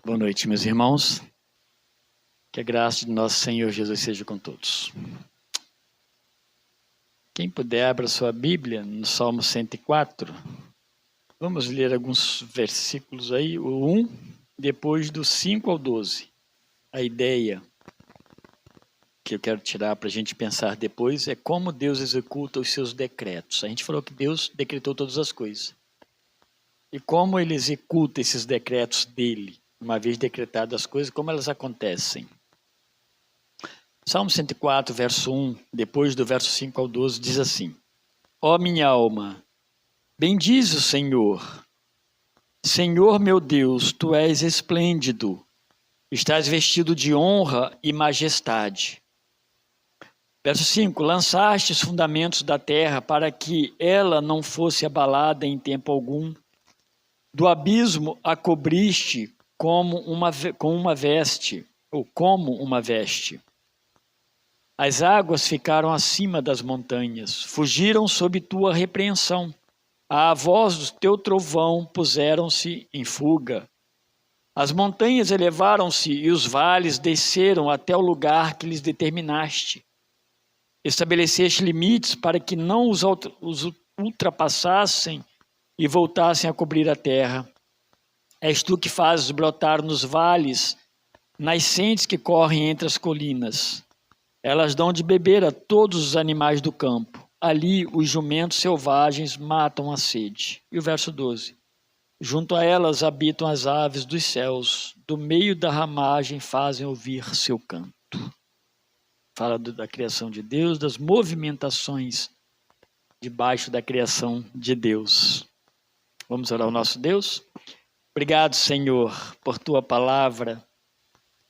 Boa noite, meus irmãos. Que a graça de nosso Senhor Jesus seja com todos. Quem puder, abra sua Bíblia no Salmo 104. Vamos ler alguns versículos aí, o 1, depois do 5 ao 12. A ideia que eu quero tirar para a gente pensar depois é como Deus executa os seus decretos. A gente falou que Deus decretou todas as coisas. E como ele executa esses decretos dele, uma vez decretadas as coisas, como elas acontecem. Salmo 104, verso 1, depois do verso 5 ao 12, diz assim: Ó minha alma, bendize o Senhor. Senhor meu Deus, tu és esplêndido, estás vestido de honra e majestade. Verso 5, lançaste os fundamentos da terra para que ela não fosse abalada em tempo algum. Do abismo a cobriste como uma veste. As águas ficaram acima das montanhas, fugiram sob tua repreensão. À voz do teu trovão puseram-se em fuga. As montanhas elevaram-se e os vales desceram até o lugar que lhes determinaste. Estabeleceste limites para que não os ultrapassassem e voltassem a cobrir a terra. És tu que fazes brotar nos vales nascentes que correm entre as colinas. Elas dão de beber a todos os animais do campo. Ali os jumentos selvagens matam a sede. E o verso 12. Junto a elas habitam as aves dos céus. Do meio da ramagem fazem ouvir seu canto. Fala da criação de Deus, das movimentações debaixo da criação de Deus. Vamos orar ao nosso Deus? Obrigado, Senhor, por tua palavra.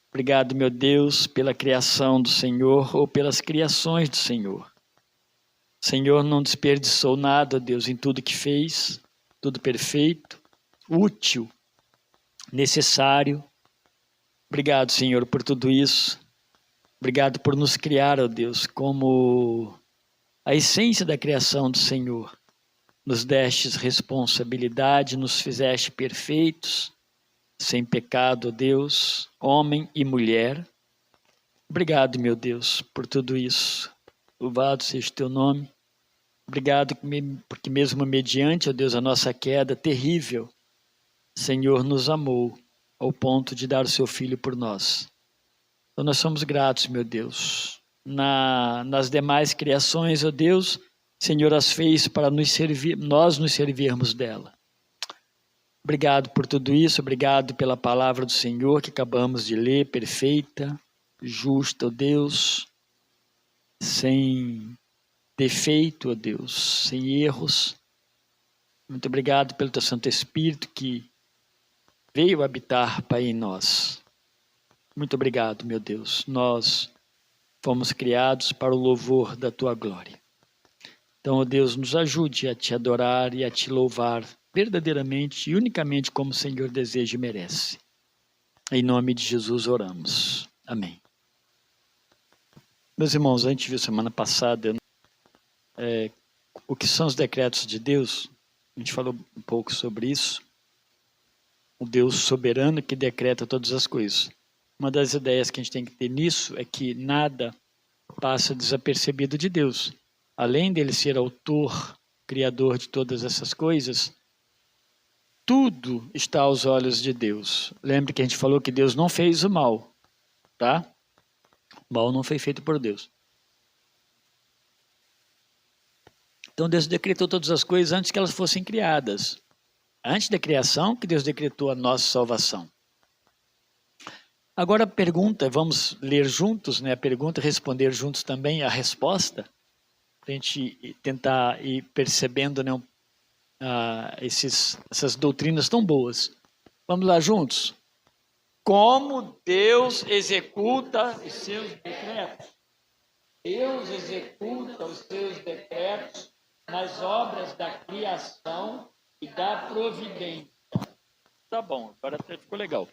Obrigado, meu Deus, pela criação do Senhor ou pelas criações do Senhor. O Senhor não desperdiçou nada, Deus, em tudo que fez, tudo perfeito, útil, necessário. Obrigado, Senhor, por tudo isso. Obrigado por nos criar, ó Deus, como a essência da criação do Senhor. Nos destes responsabilidade, nos fizeste perfeitos, sem pecado, ó Deus, homem e mulher. Obrigado, meu Deus, por tudo isso. Louvado seja o teu nome. Obrigado porque mesmo mediante, ó Deus, a nossa queda terrível, o Senhor nos amou ao ponto de dar o seu Filho por nós. Então nós somos gratos, meu Deus. Nas demais criações, ó Deus, o Senhor as fez para nós nos servirmos dela. Obrigado por tudo isso, obrigado pela palavra do Senhor que acabamos de ler, perfeita, justa, ó Deus, sem defeito, ó Deus, sem erros. Muito obrigado pelo teu Santo Espírito que veio habitar, Pai, em nós. Muito obrigado, meu Deus. Nós fomos criados para o louvor da tua glória. Então, ó Deus, nos ajude a te adorar e a te louvar verdadeiramente e unicamente como o Senhor deseja e merece. Em nome de Jesus oramos. Amém. Meus irmãos, a gente viu semana passada o que são os decretos de Deus. A gente falou um pouco sobre isso. O Deus soberano que decreta todas as coisas. Uma das ideias que a gente tem que ter nisso é que nada passa desapercebido de Deus. Além dele ser autor, criador de todas essas coisas, tudo está aos olhos de Deus. Lembre que a gente falou que Deus não fez o mal, tá? O mal não foi feito por Deus. Então Deus decretou todas as coisas antes que elas fossem criadas. Antes da criação que Deus decretou a nossa salvação. Agora a pergunta, vamos ler juntos, né? A pergunta e responder juntos também a resposta, para a gente tentar ir percebendo, né, essas doutrinas tão boas. Vamos lá juntos? Como Deus executa os seus decretos? Deus executa os seus decretos nas obras da criação e da providência. Tá bom, agora ficou legal.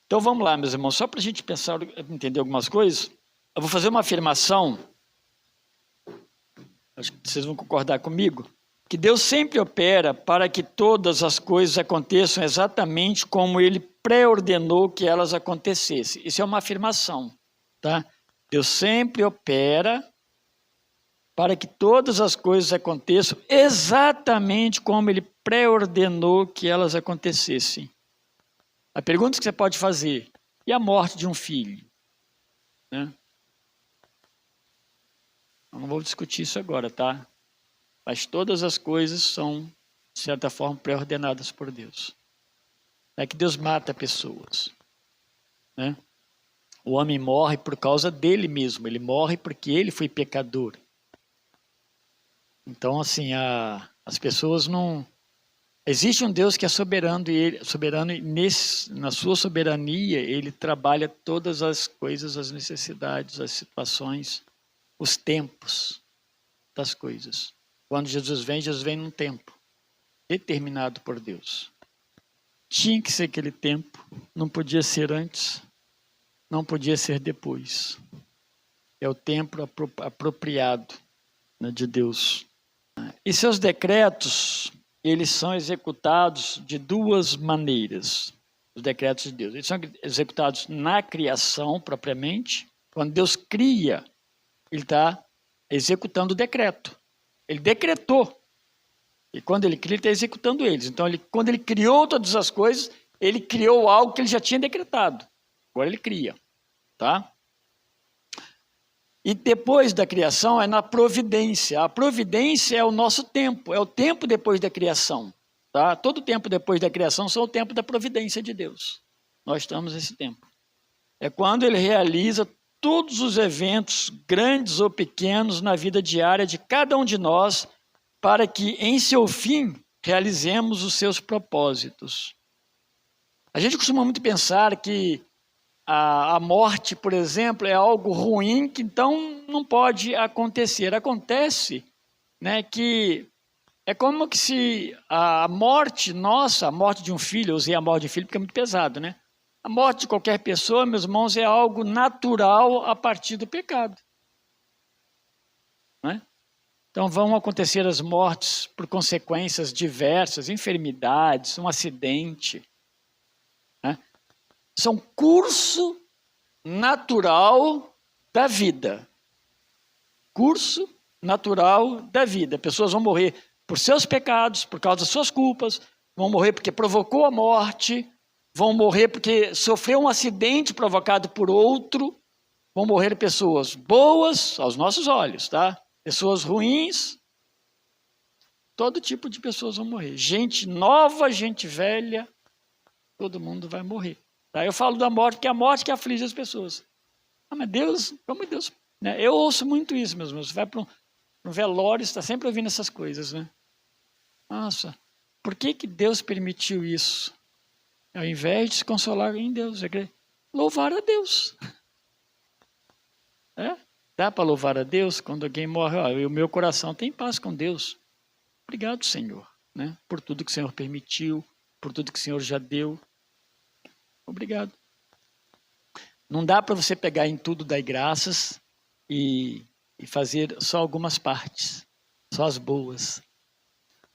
Então vamos lá, meus irmãos, só para a gente pensar, entender algumas coisas, eu vou fazer uma afirmação, acho que vocês vão concordar comigo, que Deus sempre opera para que todas as coisas aconteçam exatamente como Ele pré-ordenou que elas acontecessem. Isso é uma afirmação, tá? Deus sempre opera para que todas as coisas aconteçam exatamente como Ele pré-ordenou que elas acontecessem. A pergunta que você pode fazer: e a morte de um filho? Né? Eu não vou discutir isso agora, tá? Mas todas as coisas são, de certa forma, pré-ordenadas por Deus. Não é que Deus mata pessoas, né? O homem morre por causa dele mesmo. Ele morre porque ele foi pecador. Então, assim, as pessoas não... Existe um Deus que é soberano e na sua soberania ele trabalha todas as coisas, as necessidades, as situações, os tempos das coisas. Quando Jesus vem num tempo determinado por Deus. Tinha que ser aquele tempo, não podia ser antes, não podia ser depois. É o tempo apropriado, né, de Deus. E seus decretos, eles são executados de duas maneiras, os decretos de Deus. Eles são executados na criação, propriamente. Quando Deus cria, ele está executando o decreto. Ele decretou. E quando ele cria, ele está executando eles. Então, quando ele criou todas as coisas, ele criou algo que ele já tinha decretado. Agora ele cria. Tá? E depois da criação é na providência. A providência é o nosso tempo, é o tempo depois da criação. Tá? Todo tempo depois da criação são o tempo da providência de Deus. Nós estamos nesse tempo. É quando ele realiza todos os eventos, grandes ou pequenos, na vida diária de cada um de nós, para que, em seu fim, realizemos os seus propósitos. A gente costuma muito pensar que a morte, por exemplo, é algo ruim que então não pode acontecer. Acontece, né, que é como que se a morte nossa, a morte de um filho, eu usei a morte de um filho porque é muito pesado, né? A morte de qualquer pessoa, meus irmãos, é algo natural a partir do pecado. Né? Então vão acontecer as mortes por consequências diversas, enfermidades, um acidente. Né? São curso natural da vida. Curso natural da vida. Pessoas vão morrer por seus pecados, por causa das suas culpas, vão morrer porque provocou a morte, vão morrer porque sofreu um acidente provocado por outro, vão morrer pessoas boas aos nossos olhos, tá? Pessoas ruins, todo tipo de pessoas vão morrer. Gente nova, gente velha, todo mundo vai morrer. Tá? Eu falo da morte, porque é a morte que aflige as pessoas. Ah, mas Deus, como Deus... Né? Eu ouço muito isso, meus irmãos. Você vai para um velório, está sempre ouvindo essas coisas, né? Nossa, por que Deus permitiu isso? Ao invés de se consolar em Deus, louvar a Deus. É? Dá para louvar a Deus quando alguém morre? Ó, o meu coração tem paz com Deus. Obrigado, Senhor, né? Por tudo que o Senhor permitiu, por tudo que o Senhor já deu. Obrigado. Não dá para você pegar em tudo, dar graças e fazer só algumas partes, só as boas.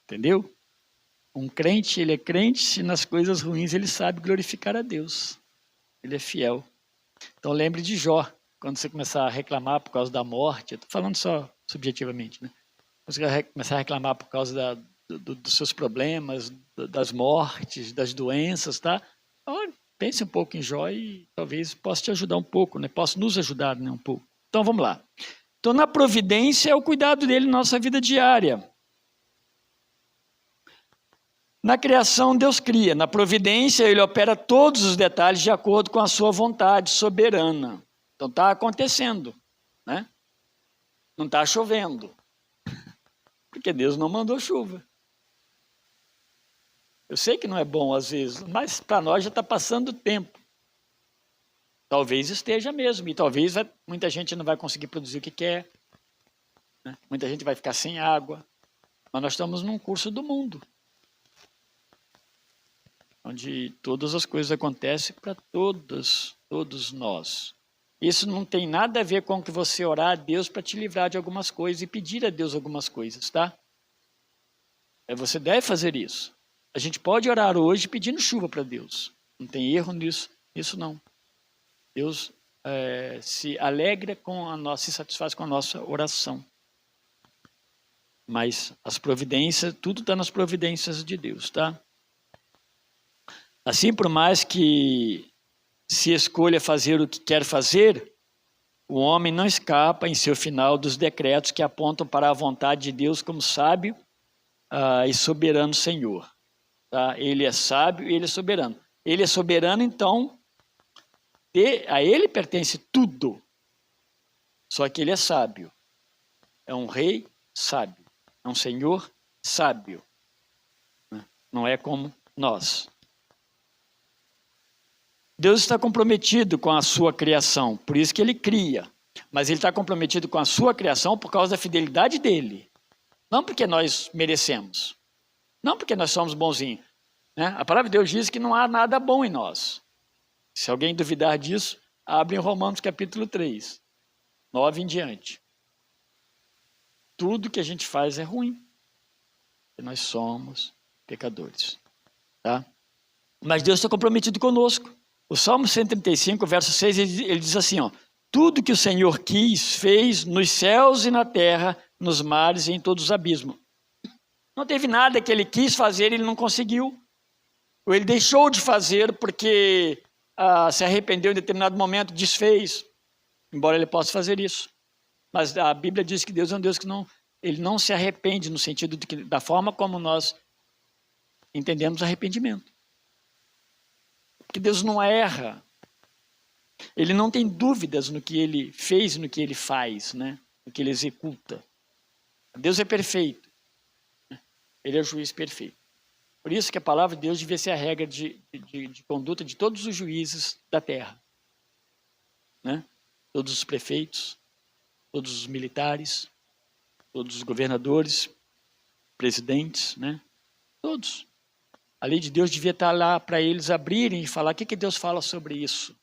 Entendeu? Um crente, ele é crente e nas coisas ruins ele sabe glorificar a Deus. Ele é fiel. Então lembre de Jó, quando você começar a reclamar por causa da morte, eu estou falando só subjetivamente, né? Quando você começar a reclamar por causa dos seus problemas, das mortes, das doenças, tá? Então, pense um pouco em Jó e talvez possa te ajudar um pouco, né? Possa nos ajudar, né, um pouco. Então vamos lá. Então na providência é o cuidado dele na nossa vida diária. Na criação, Deus cria. Na providência, ele opera todos os detalhes de acordo com a sua vontade soberana. Então, está acontecendo. Né? Não está chovendo. Porque Deus não mandou chuva. Eu sei que não é bom às vezes, mas para nós já está passando o tempo. Talvez esteja mesmo. E talvez muita gente não vai conseguir produzir o que quer. Né? Muita gente vai ficar sem água. Mas nós estamos num curso do mundo. Onde todas as coisas acontecem para todos nós. Isso não tem nada a ver com que você orar a Deus para te livrar de algumas coisas e pedir a Deus algumas coisas, tá? Você deve fazer isso. A gente pode orar hoje pedindo chuva para Deus. Não tem erro nisso, isso não. Deus se alegra com a nossa, se satisfaz com a nossa oração. Mas as providências, tudo está nas providências de Deus, tá? Assim, por mais que se escolha fazer o que quer fazer, o homem não escapa em seu final dos decretos que apontam para a vontade de Deus como sábio e soberano Senhor. Tá? Ele é sábio e ele é soberano. Ele é soberano, então, a ele pertence tudo. Só que ele é sábio. É um rei sábio. É um senhor sábio. Não é como nós. Deus está comprometido com a sua criação, por isso que ele cria. Mas ele está comprometido com a sua criação por causa da fidelidade dele. Não porque nós merecemos. Não porque nós somos bonzinhos. Né? A palavra de Deus diz que não há nada bom em nós. Se alguém duvidar disso, abre em Romanos capítulo 3, 9 em diante. Tudo que a gente faz é ruim. Porque nós somos pecadores. Tá? Mas Deus está comprometido conosco. O Salmo 135, verso 6, ele diz assim, ó, tudo que o Senhor quis, fez nos céus e na terra, nos mares e em todos os abismos. Não teve nada que ele quis fazer e ele não conseguiu. Ou ele deixou de fazer porque se arrependeu em determinado momento, desfez. Embora ele possa fazer isso. Mas a Bíblia diz que Deus é um Deus que ele não se arrepende no sentido da forma como nós entendemos arrependimento. Porque Deus não erra. Ele não tem dúvidas no que ele fez, no que ele faz, né? No que ele executa. Deus é perfeito. Ele é o juiz perfeito. Por isso que a palavra de Deus devia ser a regra de conduta de todos os juízes da terra. Né? Todos os prefeitos, todos os militares, todos os governadores, presidentes, né? Todos. A lei de Deus devia estar lá para eles abrirem e falar, o que Deus fala sobre isso?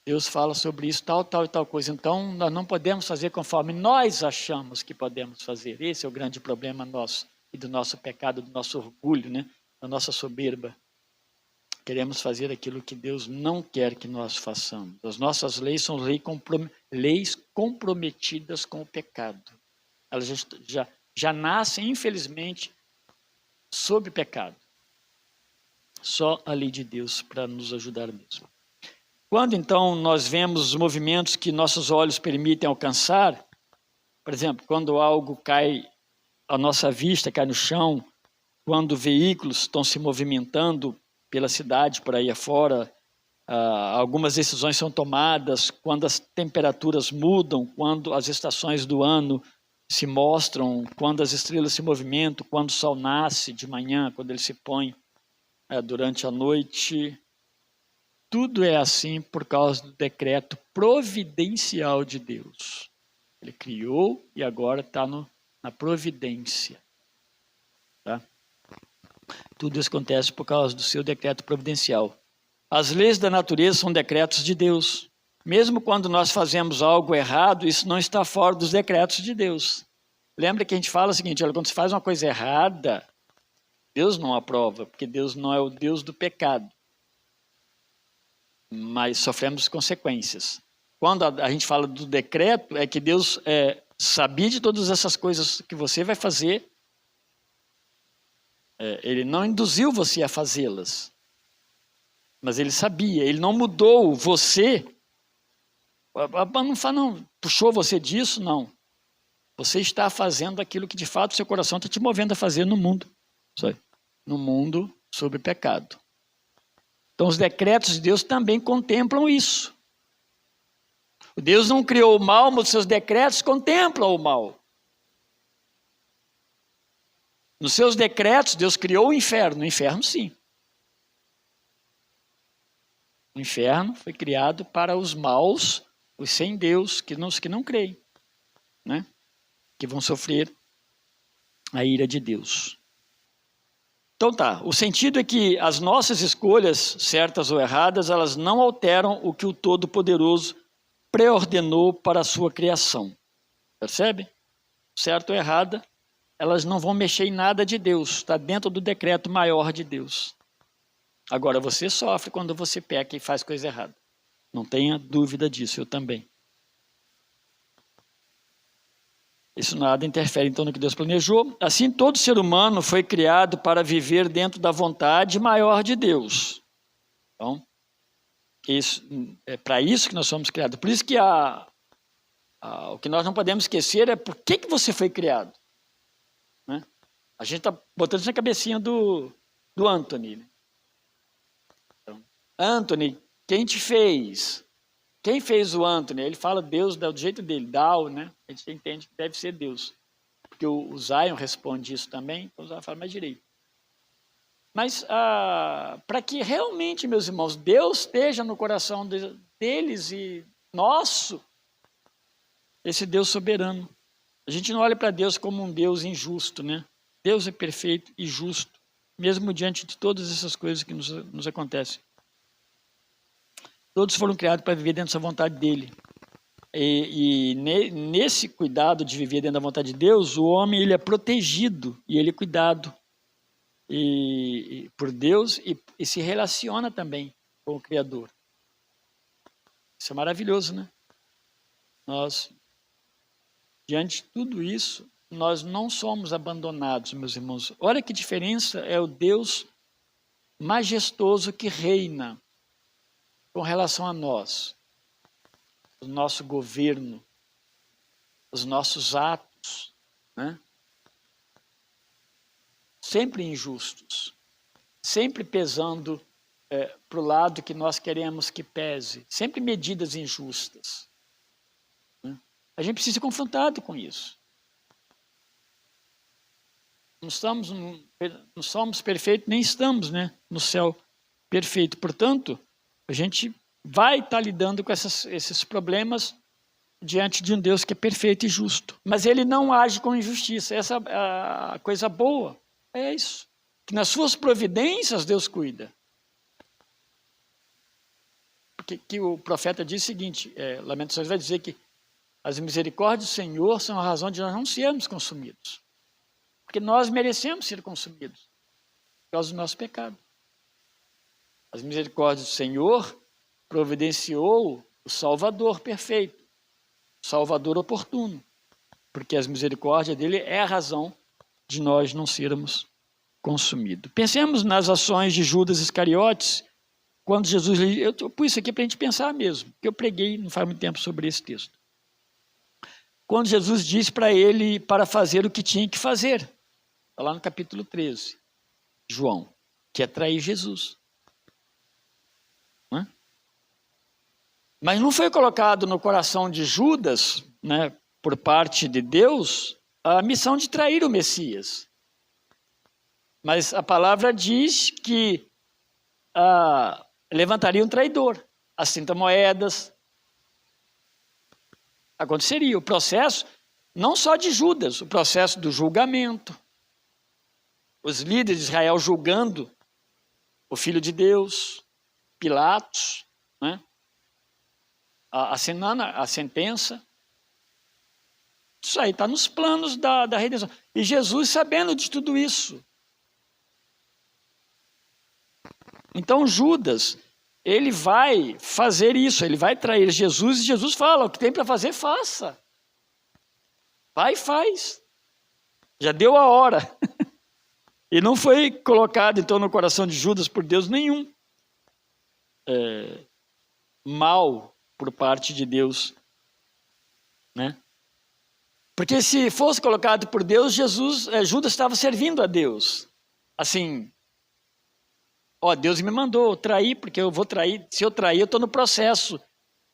Deus fala sobre isso, tal e tal coisa. Então, nós não podemos fazer conforme nós achamos que podemos fazer. Esse é o grande problema nosso e do nosso pecado, do nosso orgulho, né? Da nossa soberba. Queremos fazer aquilo que Deus não quer que nós façamos. As nossas leis são leis comprometidas com o pecado. Elas já nascem, infelizmente, sob pecado. Só a lei de Deus para nos ajudar mesmo. Quando então nós vemos os movimentos que nossos olhos permitem alcançar, por exemplo, quando algo cai à nossa vista, cai no chão, quando veículos estão se movimentando pela cidade, por aí afora, algumas decisões são tomadas, quando as temperaturas mudam, quando as estações do ano se mostram, quando as estrelas se movimentam, quando o sol nasce de manhã, quando ele se põe durante a noite. Tudo é assim por causa do decreto providencial de Deus. Ele criou e agora está na providência. Tá? Tudo isso acontece por causa do seu decreto providencial. As leis da natureza são decretos de Deus. Mesmo quando nós fazemos algo errado, isso não está fora dos decretos de Deus. Lembra que a gente fala o seguinte, olha, quando você faz uma coisa errada, Deus não aprova, porque Deus não é o Deus do pecado. Mas sofremos consequências. Quando a gente fala do decreto, é que Deus sabia de todas essas coisas que você vai fazer, ele não induziu você a fazê-las, mas ele sabia, ele não mudou você, não puxou você disso, não. Você está fazendo aquilo que de fato seu coração está te movendo a fazer no mundo, sobre pecado. Então os decretos de Deus também contemplam isso. Deus não criou o mal, mas os seus decretos contemplam o mal. Nos seus decretos, Deus criou o inferno. O inferno, sim. O inferno foi criado para os maus, os sem Deus, que não creem, né? Que vão sofrer a ira de Deus. Então tá, o sentido é que as nossas escolhas, certas ou erradas, elas não alteram o que o Todo-Poderoso preordenou para a sua criação. Percebe? Certo ou errada, elas não vão mexer em nada de Deus, está dentro do decreto maior de Deus. Agora, você sofre quando você peca e faz coisa errada. Não tenha dúvida disso, eu também. Isso nada interfere, então, no que Deus planejou. Assim, todo ser humano foi criado para viver dentro da vontade maior de Deus. Então, isso, é para isso que nós somos criados. Por isso que o que nós não podemos esquecer é por que você foi criado. Né? A gente está botando isso na cabecinha do Anthony. Né? Então, Anthony, quem te fez? Quem fez o Anthony? Ele fala Deus do jeito dele, Dao, né? A gente entende que deve ser Deus. Porque o Zion responde isso também, então o Zion fala mais direito. Mas para que realmente, meus irmãos, Deus esteja no coração deles e nosso, esse Deus soberano. A gente não olha para Deus como um Deus injusto, né? Deus é perfeito e justo, mesmo diante de todas essas coisas que nos acontecem. Todos foram criados para viver dentro dessa vontade dele. E nesse cuidado de viver dentro da vontade de Deus, o homem ele é protegido e ele é cuidado por Deus e se relaciona também com o Criador. Isso é maravilhoso, né? Nós, diante de tudo isso, nós não somos abandonados, meus irmãos. Olha que diferença é o Deus majestoso que reina com relação a nós, o nosso governo, os nossos atos, né? Sempre injustos, sempre pesando para o lado que nós queremos que pese, sempre medidas injustas. Né? A gente precisa ser confrontado com isso. Não somos perfeitos, nem estamos, né, no céu perfeito. Portanto, a gente vai estar lidando com esses problemas diante de um Deus que é perfeito e justo. Mas ele não age com injustiça. Essa é a coisa boa. É isso. Que nas suas providências Deus cuida. Porque que o profeta diz o seguinte, Lamentações vai dizer que as misericórdias do Senhor são a razão de nós não sermos consumidos. Porque nós merecemos ser consumidos por causa do nosso pecado. As misericórdias do Senhor providenciou o Salvador perfeito, o Salvador oportuno, porque as misericórdias dele é a razão de nós não sermos consumidos. Pensemos nas ações de Judas Iscariotes, quando Jesus... Eu pus isso aqui para a gente pensar mesmo, porque eu preguei não faz muito tempo sobre esse texto. Quando Jesus disse para ele para fazer o que tinha que fazer, está lá no capítulo 13, João, que é trair Jesus. Mas não foi colocado no coração de Judas, né, por parte de Deus, a missão de trair o Messias. Mas a palavra diz que levantaria um traidor, as 30 moedas. Aconteceria o processo, não só de Judas, o processo do julgamento. Os líderes de Israel julgando o Filho de Deus, Pilatos, né? Assinando a sentença. Isso aí está nos planos da redenção. E Jesus sabendo de tudo isso. Então Judas, ele vai fazer isso, ele vai trair Jesus, e Jesus fala, o que tem para fazer, faça. Vai e faz. Já deu a hora. E não foi colocado, então, no coração de Judas por Deus nenhum mal por parte de Deus, né? Porque se fosse colocado por Deus, Judas estava servindo a Deus. Assim, Deus me mandou trair, porque eu vou trair. Se eu trair, eu estou no processo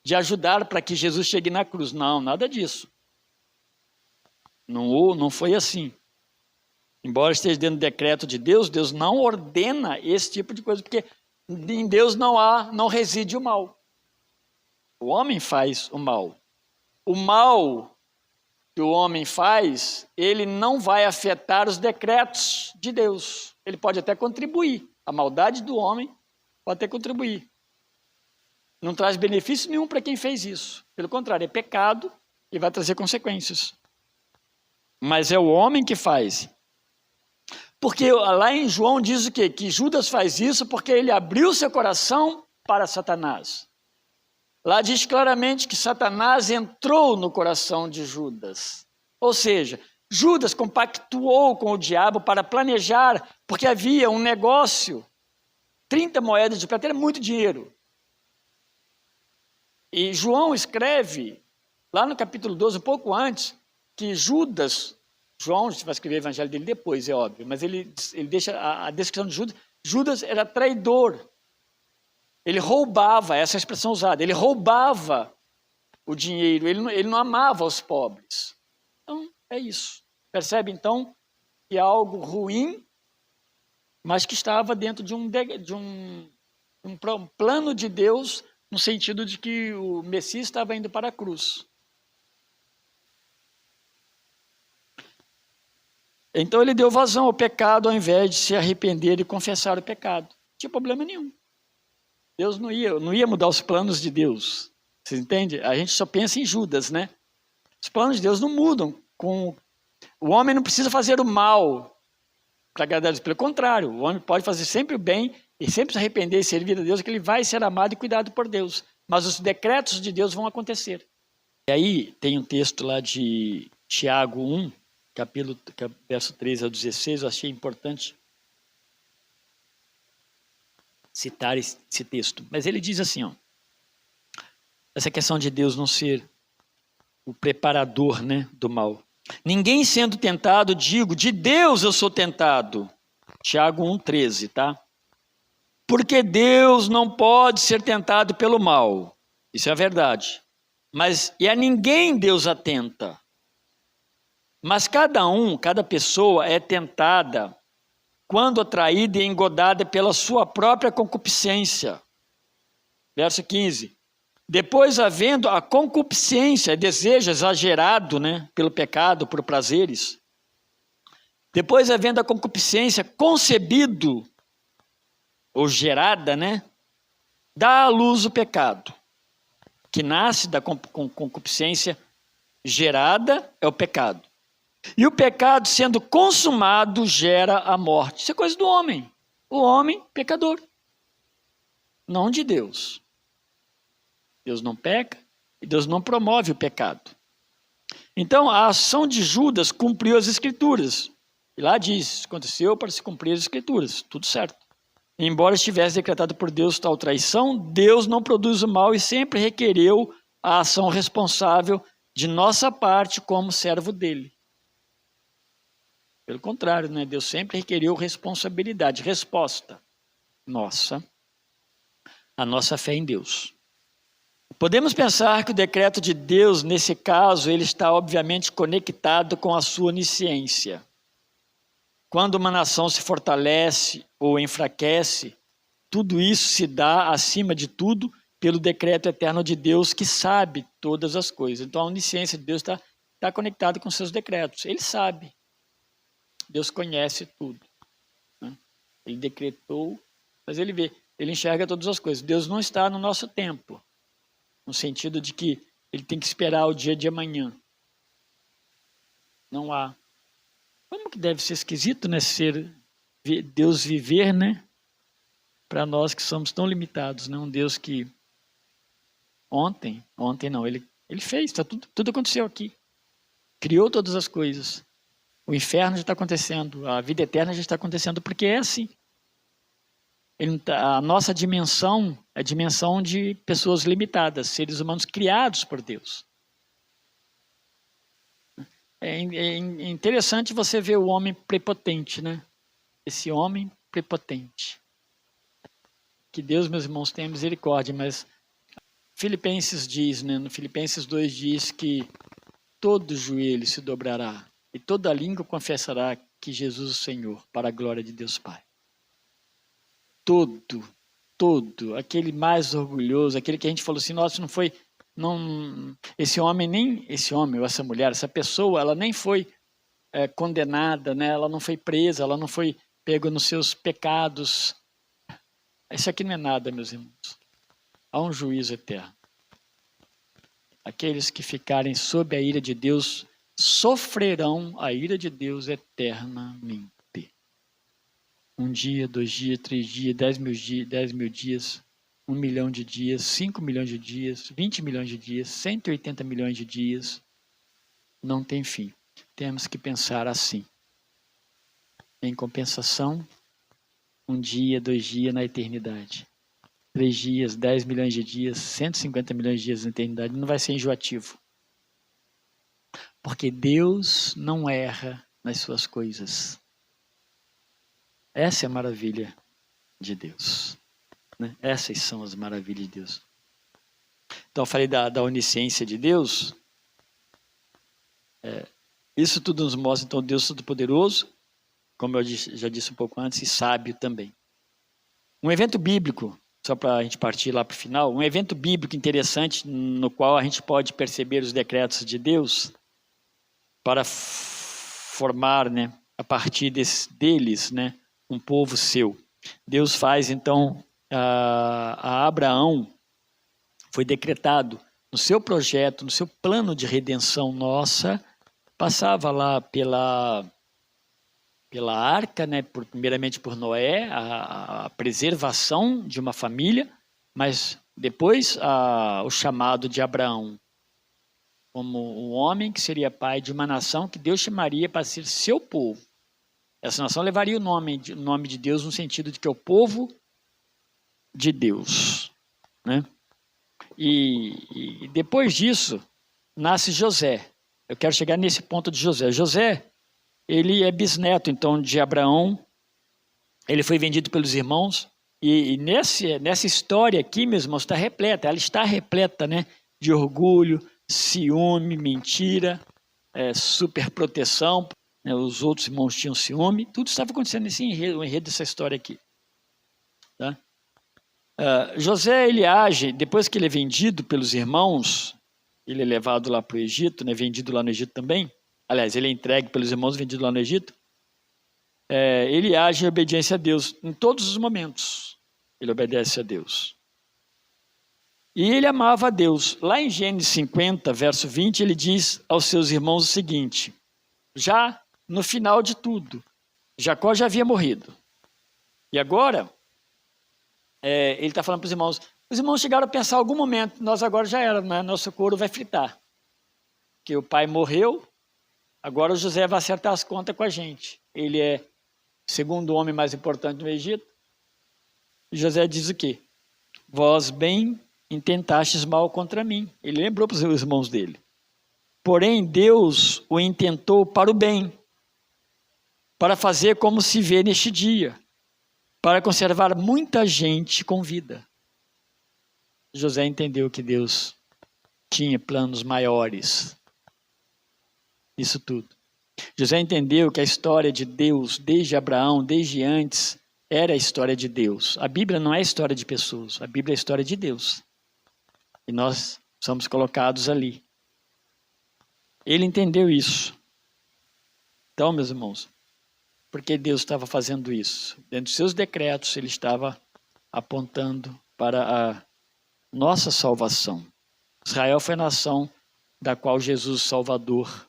de ajudar para que Jesus chegue na cruz. Não, nada disso. Não foi assim. Embora esteja dentro do decreto de Deus, Deus não ordena esse tipo de coisa, porque em Deus não reside o mal. O homem faz o mal. O mal que o homem faz, ele não vai afetar os decretos de Deus. Ele pode até contribuir. A maldade do homem pode até contribuir. Não traz benefício nenhum para quem fez isso. Pelo contrário, é pecado e vai trazer consequências. mas é o homem que faz. Porque lá em João diz o quê? Que Judas faz isso porque ele abriu seu coração para Satanás. Lá diz claramente que Satanás entrou no coração de Judas. Ou seja, Judas compactuou com o diabo para planejar, porque havia um negócio. 30 moedas de prata era muito dinheiro. E João escreve, lá no capítulo 12, um pouco antes, que Judas, João vai escrever o evangelho dele depois, é óbvio, mas ele deixa a descrição de Judas. Judas era traidor. Ele roubava, essa é a expressão usada, ele roubava o dinheiro, ele não amava os pobres. Então, é isso. Percebe, então, que é algo ruim, mas que estava dentro de um plano de Deus, no sentido de que o Messias estava indo para a cruz. Então ele deu vazão ao pecado ao invés de se arrepender e confessar o pecado. Não tinha problema nenhum. Deus não ia mudar os planos de Deus. Vocês entendem? A gente só pensa em Judas, né? Os planos de Deus não mudam. O homem não precisa fazer o mal para agradar a Deus. Pelo contrário, o homem pode fazer sempre o bem e sempre se arrepender e servir a Deus, que ele vai ser amado e cuidado por Deus. Mas os decretos de Deus vão acontecer. E aí tem um texto lá de Tiago 1, verso 13 ao 16, eu achei importante citar esse texto. Mas ele diz assim, ó, essa questão de Deus não ser o preparador, né, do mal. Ninguém sendo tentado, digo, de Deus eu sou tentado. Tiago 1,13, tá? Porque Deus não pode ser tentado pelo mal. Isso é a verdade. E a ninguém Deus atenta. Mas cada pessoa é tentada quando atraída e engodada pela sua própria concupiscência. Verso 15. Depois, havendo a concupiscência, desejo exagerado, né, pelo pecado, por prazeres. Depois, havendo a concupiscência concebido, ou gerada, né, dá à luz o pecado, que nasce da concupiscência gerada, é o pecado. E o pecado, sendo consumado, gera a morte. Isso é coisa do homem. O homem, pecador. Não de Deus. Deus não peca e Deus não promove o pecado. Então, a ação de Judas cumpriu as Escrituras. E lá diz, aconteceu para se cumprir as Escrituras. Tudo certo. Embora estivesse decretado por Deus tal traição, Deus não produz o mal e sempre requereu a ação responsável de nossa parte como servo dele. Pelo contrário, né? Deus sempre requeriu responsabilidade, resposta nossa, a nossa fé em Deus. Podemos pensar que o decreto de Deus, nesse caso, ele está obviamente conectado com a sua onisciência. Quando uma nação se fortalece ou enfraquece, tudo isso se dá, acima de tudo, pelo decreto eterno de Deus que sabe todas as coisas. Então a onisciência de Deus está conectada com seus decretos. Ele sabe. Deus conhece tudo. Né? Ele decretou, mas ele vê, ele enxerga todas as coisas. Deus não está no nosso tempo, no sentido de que ele tem que esperar o dia de amanhã. Não há. Como que deve ser esquisito, né? Deus viver, né? Para nós que somos tão limitados, né? Um Deus que ontem não, ele fez, tudo aconteceu aqui. Criou todas as coisas. O inferno já está acontecendo, a vida eterna já está acontecendo, porque é assim. A nossa dimensão é a dimensão de pessoas limitadas, seres humanos criados por Deus. É interessante você ver o homem prepotente, né? Esse homem prepotente. Que Deus, meus irmãos, tenha misericórdia, mas Filipenses diz, né? No Filipenses 2 diz que todo joelho se dobrará e toda língua confessará que Jesus é o Senhor, para a glória de Deus Pai. Todo, aquele mais orgulhoso, aquele que a gente falou assim, nossa, esse homem ou essa mulher, essa pessoa, ela nem foi condenada, né? Ela não foi presa, ela não foi pega nos seus pecados. Isso aqui não é nada, meus irmãos. Há um juízo eterno. Aqueles que ficarem sob a ira de Deus sofrerão a ira de Deus eternamente. 1 dia, 2 dias, 3 dias, 10 mil dias, 1 milhão de dias, 5 milhões de dias, 20 milhões de dias, 180 milhões de dias. Não tem fim. Temos que pensar assim. Em compensação, 1 dia, 2 dias na eternidade. 3 dias, 10 milhões de dias, 150 milhões de dias na eternidade. Não vai ser enjoativo. Porque Deus não erra nas suas coisas. Essa é a maravilha de Deus. Né? Essas são as maravilhas de Deus. Então, eu falei da onisciência de Deus. Isso tudo nos mostra, então, Deus Todo-Poderoso, como eu já disse um pouco antes, e sábio também. Um evento bíblico, só para a gente partir lá para o final, um evento bíblico interessante no qual a gente pode perceber os decretos de Deus para formar, né, a partir deles, né, um povo seu. Deus faz, então, a Abraão, foi decretado no seu projeto, no seu plano de redenção nossa, passava lá pela arca, né, primeiramente por Noé, a preservação de uma família, mas depois o chamado de Abraão como um homem que seria pai de uma nação que Deus chamaria para ser seu povo. Essa nação levaria o nome de Deus no sentido de que é o povo de Deus. Né? E depois disso, nasce José. Eu quero chegar nesse ponto de José. José, ele é bisneto, então, de Abraão. Ele foi vendido pelos irmãos. E nessa história aqui, meus irmãos, está repleta. Ela está repleta, né, de orgulho, ciúme, mentira, superproteção. Os outros irmãos tinham ciúme, tudo estava acontecendo nesse enredo, o enredo dessa história aqui. Tá? José, ele age, depois que ele é vendido pelos irmãos, ele é levado lá para o Egito, né, vendido lá no Egito também, aliás, ele é entregue pelos irmãos, vendido lá no Egito, ele age em obediência a Deus, em todos os momentos, ele obedece a Deus. E ele amava a Deus. Lá em Gênesis 50, verso 20, ele diz aos seus irmãos o seguinte, já no final de tudo, Jacó já havia morrido. E agora, ele está falando para os irmãos chegaram a pensar em algum momento, nós agora já era, né? Nosso couro vai fritar. Porque o pai morreu, agora o José vai acertar as contas com a gente. Ele é o segundo homem mais importante do Egito. E José diz o quê? Vós bem intentastes mal contra mim. Ele lembrou para os irmãos dele. Porém, Deus o intentou para o bem, para fazer como se vê neste dia, para conservar muita gente com vida. José entendeu que Deus tinha planos maiores. Isso tudo. José entendeu que a história de Deus, desde Abraão, desde antes, era a história de Deus. A Bíblia não é a história de pessoas, a Bíblia é a história de Deus. E nós somos colocados ali. Ele entendeu isso. Então, meus irmãos, porque Deus estava fazendo isso? Dentro dos seus decretos, ele estava apontando para a nossa salvação. Israel foi a nação da qual Jesus, Salvador,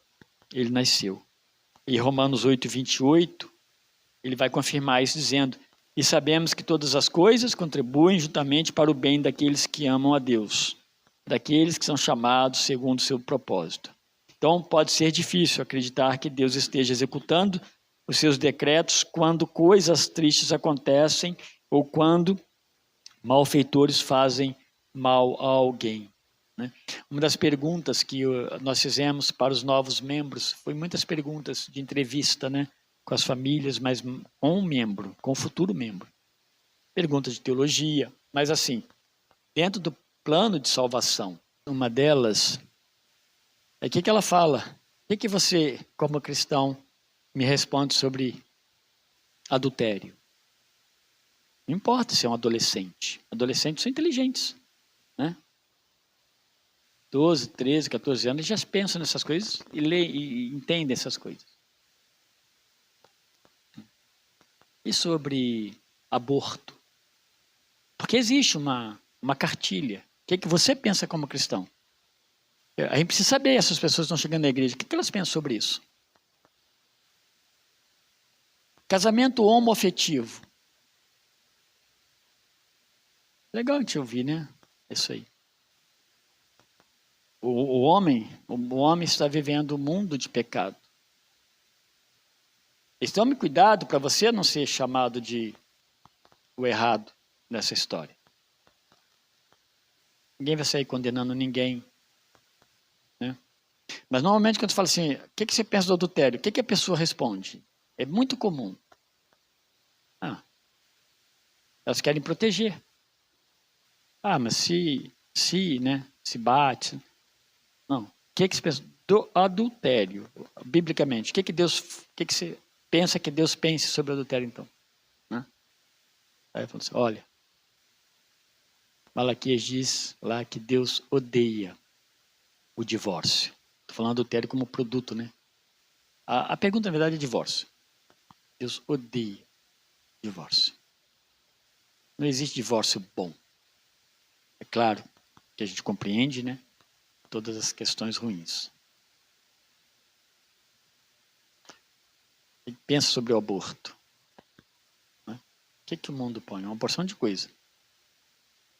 ele nasceu. E Romanos 8, 28, ele vai confirmar isso dizendo, e sabemos que todas as coisas contribuem juntamente para o bem daqueles que amam a Deus, daqueles que são chamados segundo o seu propósito. Então, pode ser difícil acreditar que Deus esteja executando os seus decretos quando coisas tristes acontecem ou quando malfeitores fazem mal a alguém. Né? Uma das perguntas que nós fizemos para os novos membros, foi muitas perguntas de entrevista, né, com as famílias, mas com um membro, com o futuro membro. Perguntas de teologia, mas assim, dentro do plano de salvação, uma delas, o que ela fala? O que você, como cristão, me responde sobre adultério? Não importa se é um adolescente. Adolescentes são inteligentes, né? 12, 13, 14 anos, eles já pensam nessas coisas e entendem essas coisas. E sobre aborto? Porque existe uma cartilha. O que você pensa como cristão? A gente precisa saber, essas pessoas que estão chegando na igreja, o que elas pensam sobre isso? Casamento homoafetivo. Legal a gente ouvir, né? Isso aí. O homem está vivendo um mundo de pecado. Tome cuidado para você não ser chamado de o errado nessa história. Ninguém vai sair condenando ninguém. Né? Mas normalmente quando você fala assim, o que você pensa do adultério? O que a pessoa responde? É muito comum. Elas querem proteger. Mas se bate. Não. O que você pensa do adultério? Biblicamente, o que você pensa que Deus pense sobre o adultério, então? Né? Aí fala assim, olha, Malaquias diz lá que Deus odeia o divórcio. Estou falando adultério como produto, né? A pergunta, na verdade, é divórcio. Deus odeia divórcio. Não existe divórcio bom. É claro que a gente compreende, né? Todas as questões ruins. E pensa sobre o aborto. Né? O que o mundo põe? Uma porção de coisa.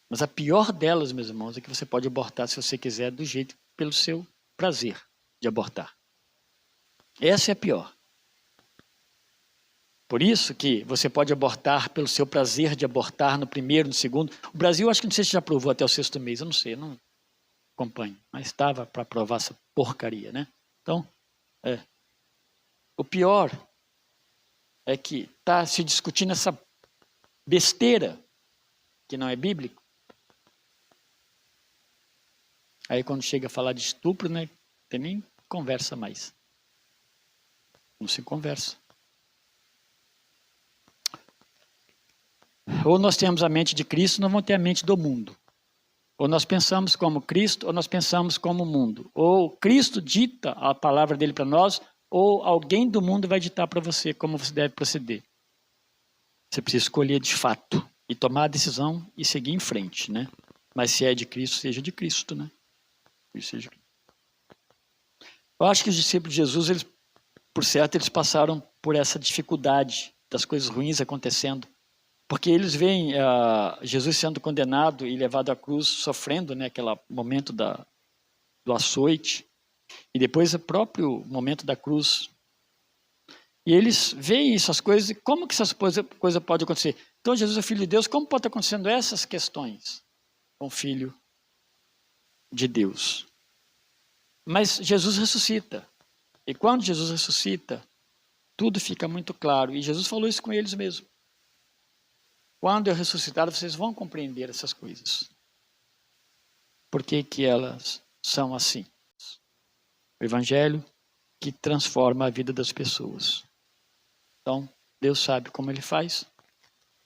Mas a pior delas, meus irmãos, é que você pode abortar se você quiser, do jeito, pelo seu prazer de abortar. Essa é a pior. Por isso que você pode abortar pelo seu prazer de abortar no primeiro, no segundo. O Brasil, acho que não sei se já aprovou até o 6º mês, eu não sei, eu não acompanho. Mas estava para aprovar essa porcaria, né? Então, o pior é que está se discutindo essa besteira que não é bíblico. Aí quando chega a falar de estupro, né, tem nem conversa mais. Não se conversa. Ou nós temos a mente de Cristo, ou nós vamos ter a mente do mundo. Ou nós pensamos como Cristo, ou nós pensamos como o mundo. Ou Cristo dita a palavra dele para nós, ou alguém do mundo vai ditar para você como você deve proceder. Você precisa escolher de fato e tomar a decisão e seguir em frente, né? Mas se é de Cristo, seja de Cristo, né? Eu acho que os discípulos de Jesus, eles, por certo, eles passaram por essa dificuldade das coisas ruins acontecendo. Porque eles veem Jesus sendo condenado e levado à cruz, sofrendo, né, aquele momento do açoite, e depois o próprio momento da cruz. E eles veem essas coisas, e como que essas coisas podem acontecer? Então Jesus é Filho de Deus, como pode estar acontecendo essas questões com o Filho de Deus? Mas Jesus ressuscita. E quando Jesus ressuscita, tudo fica muito claro. E Jesus falou isso com eles mesmo. Quando eu ressuscitar, vocês vão compreender essas coisas. Por que elas são assim? O Evangelho que transforma a vida das pessoas. Então, Deus sabe como Ele faz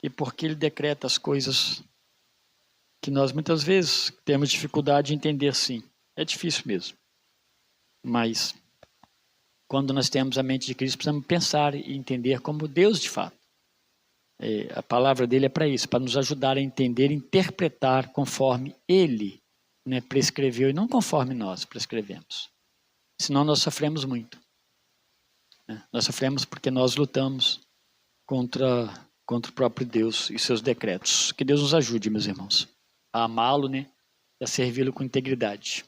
e porque Ele decreta as coisas que nós muitas vezes temos dificuldade de entender sim. É difícil mesmo. Mas, quando nós temos a mente de Cristo, precisamos pensar e entender como Deus de fato. A palavra dele é para isso, para nos ajudar a entender e interpretar conforme ele, né, prescreveu e não conforme nós prescrevemos. Senão nós sofremos muito. Né? Nós sofremos porque nós lutamos contra o próprio Deus e seus decretos. Que Deus nos ajude, meus irmãos, a amá-lo, né, e a servi-lo com integridade.